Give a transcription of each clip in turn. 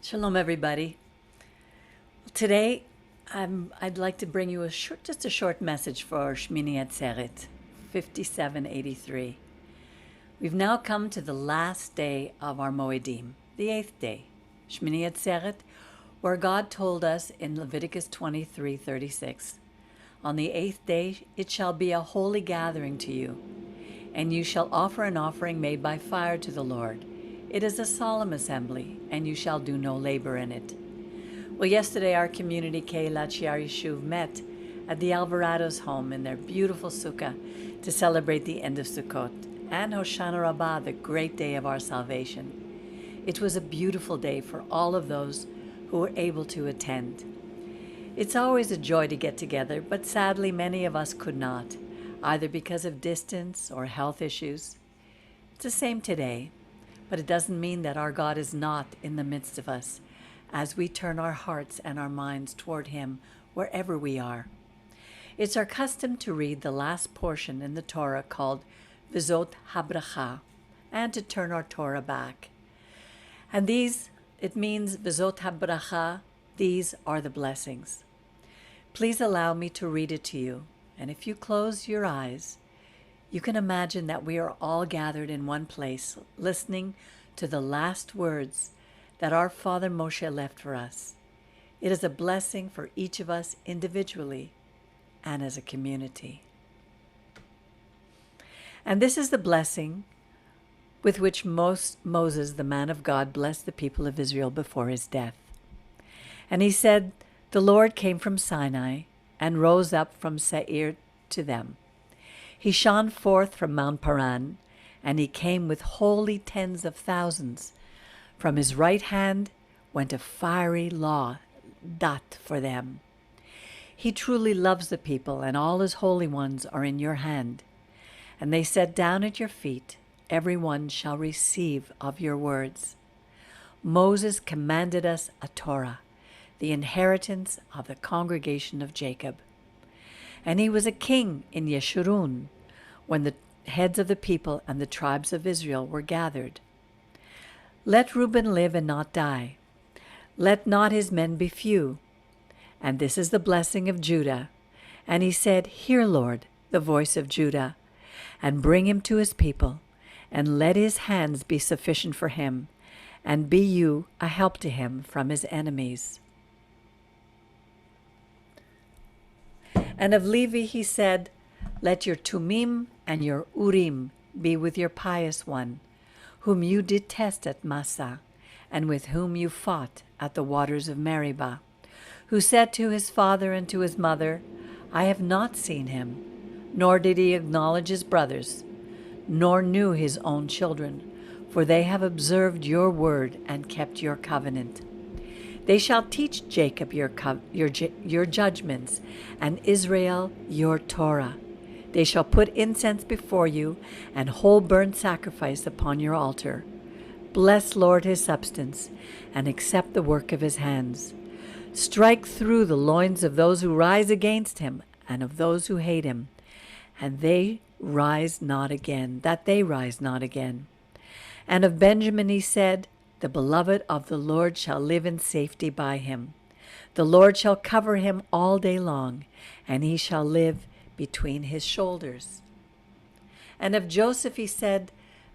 Shalom, everybody. Today, I'd like to bring you just a short message for Shemini Atzeret, 5783. We've now come to the last day of our Moedim, the 8th day, Shemini Atzeret, where God told us in Leviticus 23:36, "On the 8th day it shall be a holy gathering to you, and you shall offer an offering made by fire to the Lord. It is a solemn assembly, and you shall do no labor in it." Well, yesterday our community Keilat Shear Yashuv met at the Alvarado's home in their beautiful sukkah to celebrate the end of Sukkot and Hoshana Rabbah, the great day of our salvation. It was a beautiful day for all of those who were able to attend. It's always a joy to get together, but sadly many of us could not, either because of distance or health issues. It's the same today, but it doesn't mean that our God is not in the midst of us as we turn our hearts and our minds toward Him wherever we are. It's our custom to read the last portion in the Torah called Vizot HaBracha, and to turn our Torah back. And it means Vizot HaBracha, these are the blessings. Please allow me to read it to you, and if you close your eyes, you can imagine that we are all gathered in one place, listening to the last words that our Father Moshe left for us. It is a blessing for each of us individually and as a community. And this is the blessing with which Moses, the man of God, blessed the people of Israel before his death. And he said, "The Lord came from Sinai and rose up from Shear to them. He shone forth from Mount Paran, and he came with holy tens of thousands. From his right hand went a fiery law, dat for them. He truly loves the people, and all his holy ones are in your hand. And they sat down at your feet, every one shall receive of your words." Moses commanded us a Torah, the inheritance of the congregation of Jacob. And he was a king in Yeshurun, when the heads of the people and the tribes of Israel were gathered. "Let Reuben live and not die. Let not his men be few. And this is the blessing of Judah." And he said, "Hear, Lord, the voice of Judah, and bring him to his people, and let his hands be sufficient for him, and be you a help to him from his enemies." And of Levi he said, "Let your Tumim and your Urim be with your pious one, whom you did test at Massah, and with whom you fought at the waters of Meribah, who said to his father and to his mother, 'I have not seen him,' nor did he acknowledge his brothers, nor knew his own children, for they have observed your word and kept your covenant. They shall teach Jacob your judgments, and Israel your Torah. They shall put incense before you, and whole burnt sacrifice upon your altar. Bless, Lord, his substance, and accept the work of his hands. Strike through the loins of those who rise against him, and of those who hate him, and they rise not again, that they rise not again." And of Benjamin he said, "The beloved of the Lord shall live in safety by him. The Lord shall cover him all day long, and he shall live between his shoulders." And of Joseph he said,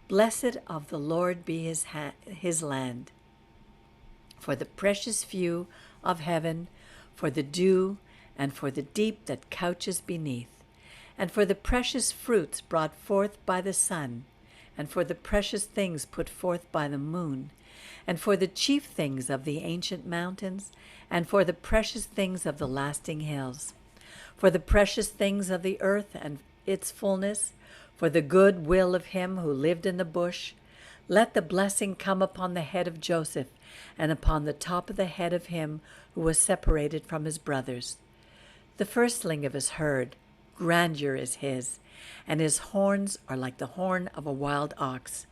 "Blessed of the Lord be his land, for the precious few of heaven, for the dew, and for the deep that couches beneath, and for the precious fruits brought forth by the sun, and for the precious things put forth by the moon, and for the chief things of the ancient mountains, and for the precious things of the lasting hills, for the precious things of the earth and its fullness, for the good will of him who lived in the bush. Let the blessing come upon the head of Joseph, and upon the top of the head of him who was separated from his brothers. The firstling of his herd, grandeur is his, and his horns are like the horn of a wild ox.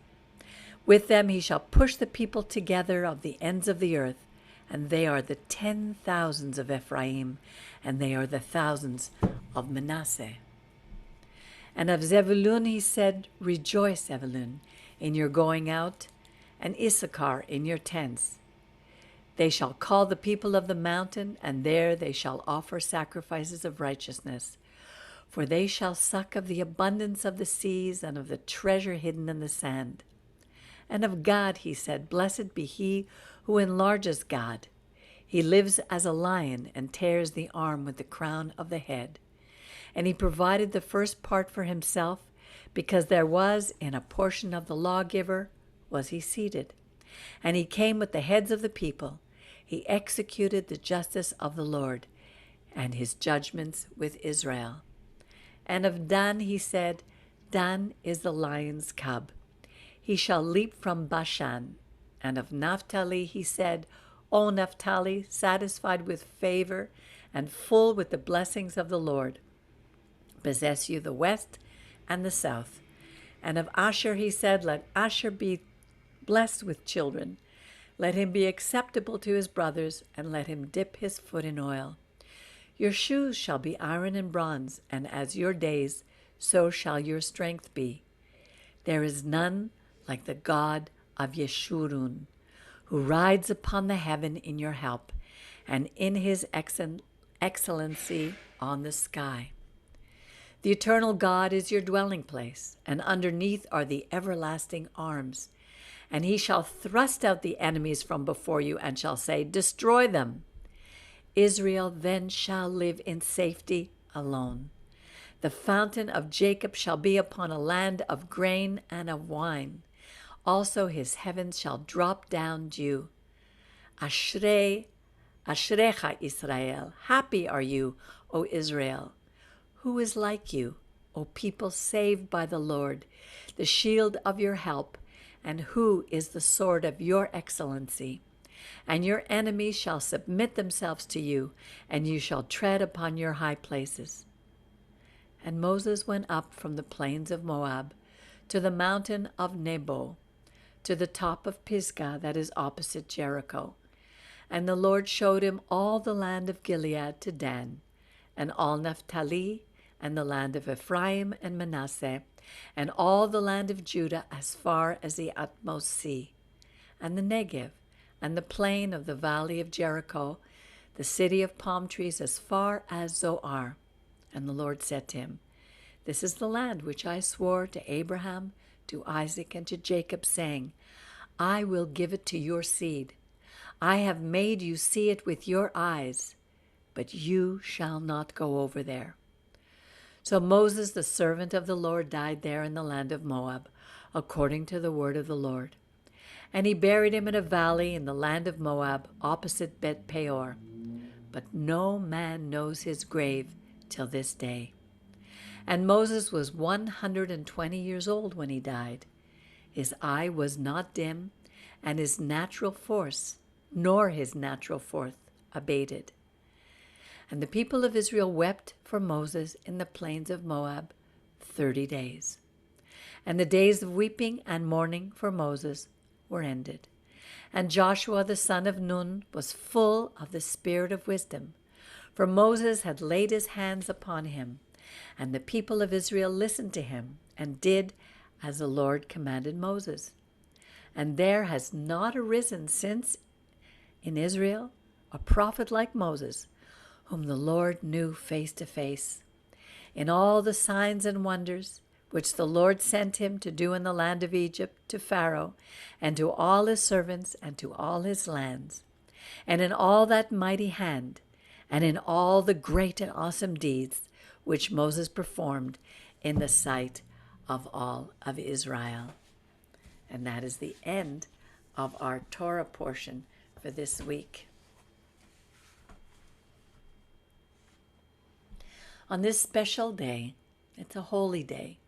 With them he shall push the people together of the ends of the earth, and they are the 10,000s of Ephraim, and they are the thousands of Manasseh. And of Zebulun he said, "Rejoice, Zebulun, in your going out, and Issachar in your tents. They shall call the people of the mountain, and there they shall offer sacrifices of righteousness. For they shall suck of the abundance of the seas and of the treasure hidden in the sand. And of God he said, Blessed be he who enlarges God. He lives as a lion and tears the arm with the crown of the head. And he provided the first part for himself, because there was in a portion of the lawgiver was he seated. And he came with the heads of the people. He executed the justice of the Lord and his judgments with Israel. And of Dan he said, Dan is the lion's cub. He shall leap from Bashan. And of Naphtali he said, O Naphtali, satisfied with favor and full with the blessings of the Lord, possess you the west and the south. And of Asher he said, Let Asher be blessed with children. Let him be acceptable to his brothers, and let him dip his foot in oil. Your shoes shall be iron and bronze, and as your days, so shall your strength be. There is none like the God of Yeshurun, who rides upon the heaven in your help, and in his excellency on the sky. The eternal God is your dwelling place, and underneath are the everlasting arms. And he shall thrust out the enemies from before you, and shall say, Destroy them. Israel then shall live in safety alone. The fountain of Jacob shall be upon a land of grain and of wine. Also his heavens shall drop down dew. Ashrecha Israel, happy are you, O Israel. Who is like you, O people saved by the Lord, the shield of your help, and who is the sword of your excellency? And your enemies shall submit themselves to you, and you shall tread upon your high places. And Moses went up from the plains of Moab to the mountain of Nebo, to the top of Pisgah that is opposite Jericho. And the Lord showed him all the land of Gilead to Dan, and all Naphtali, and the land of Ephraim and Manasseh, and all the land of Judah as far as the utmost sea, and the Negev, and the plain of the valley of Jericho, the city of palm trees as far as Zoar. And the Lord said to him, This is the land which I swore to Abraham, to Isaac, and to Jacob, saying, I will give it to your seed. I have made you see it with your eyes, but you shall not go over there. So Moses, the servant of the Lord, died there in the land of Moab, according to the word of the Lord. And he buried him in a valley in the land of Moab, opposite Bet Peor. But no man knows his grave till this day. And Moses was 120 years old when he died. His eye was not dim, and his natural force, nor his natural force, abated. And the people of Israel wept for Moses in the plains of Moab 30 days. And the days of weeping and mourning for Moses were ended. And Joshua the son of Nun was full of the spirit of wisdom, for Moses had laid his hands upon him. And the people of Israel listened to him, and did as the Lord commanded Moses. And there has not arisen since in Israel a prophet like Moses, whom the Lord knew face to face. In all the signs and wonders which the Lord sent him to do in the land of Egypt to Pharaoh, and to all his servants, and to all his lands, and in all that mighty hand, and in all the great and awesome deeds which Moses performed in the sight of all of Israel. And that is the end of our Torah portion for this week. On this special day, it's a holy day,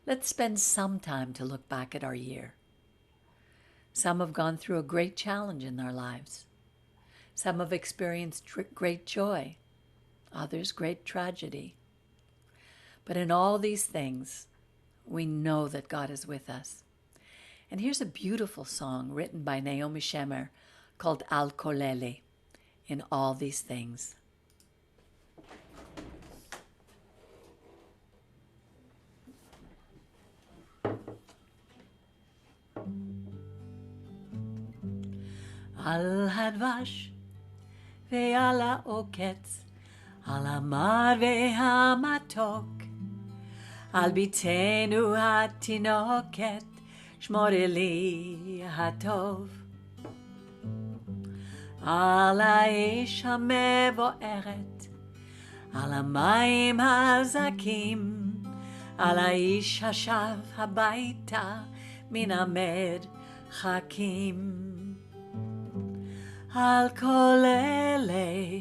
let's spend some time to look back at our year. Some have gone through a great challenge in their lives. Some have experienced great joy, others great tragedy. But in all these things, we know that God is with us. And here's a beautiful song written by Naomi Shemer called Al Kolele, in all these things. על הדבש ועל העוקץ, על המר והמתוק, על ביתנו התינוקת, שמורי לי הטוב. על האש המבוערת, על המים הזכים, על האיש השב הביתה מן המרחקים. על כל אלה,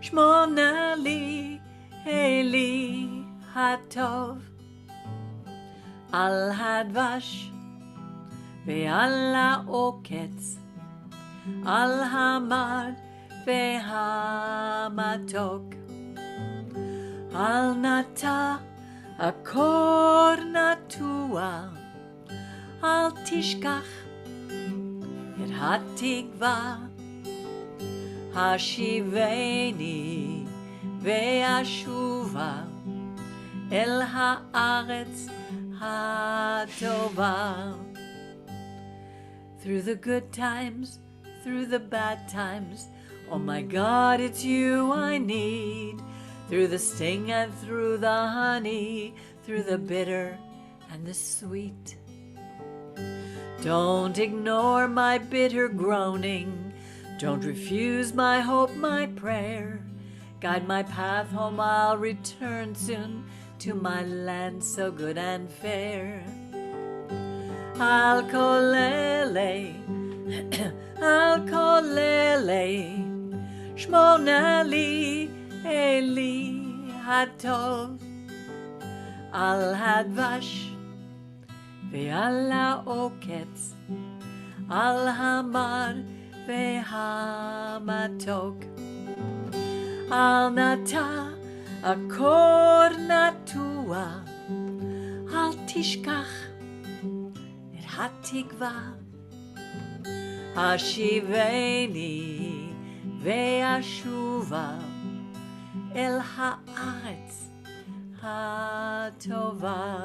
שמונה לי אלי הטוב. על הדבש ועל העוקץ, על המר והמתוק, על נטע הקור נטוע, אל תשכח את התקווה. השיבני וישובה אל הארץ הטובה. Through the good times, through the bad times, oh my God, it's you I need. Through the sting and through the honey, through the bitter and the sweet. Don't ignore my bitter groaning. Don't refuse my hope, my prayer. Guide my path home, I'll return soon to my land so good and fair. Al kolele, shmona li eli hatov, al hadvash ve'al ha'oketz, al hamar ve'hamatok, al nata akor natua, al tishkach התקווה. השיבני וישובה אל הארץ הטובה.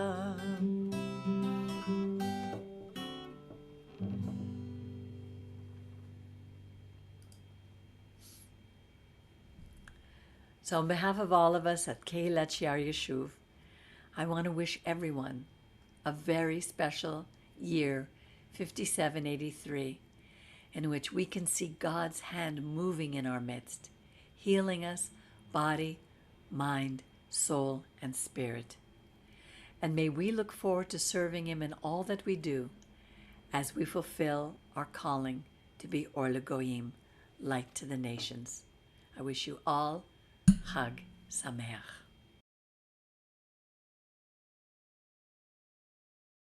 So on behalf of all of us at Kehilat Shear Yashuv, I want to wish everyone a very special year 5783, in which we can see God's hand moving in our midst, healing us, body, mind, soul, and spirit. And may we look forward to serving Him in all that we do as we fulfill our calling to be Or L'Goyim, light to the nations. I wish you all Chag Sameach.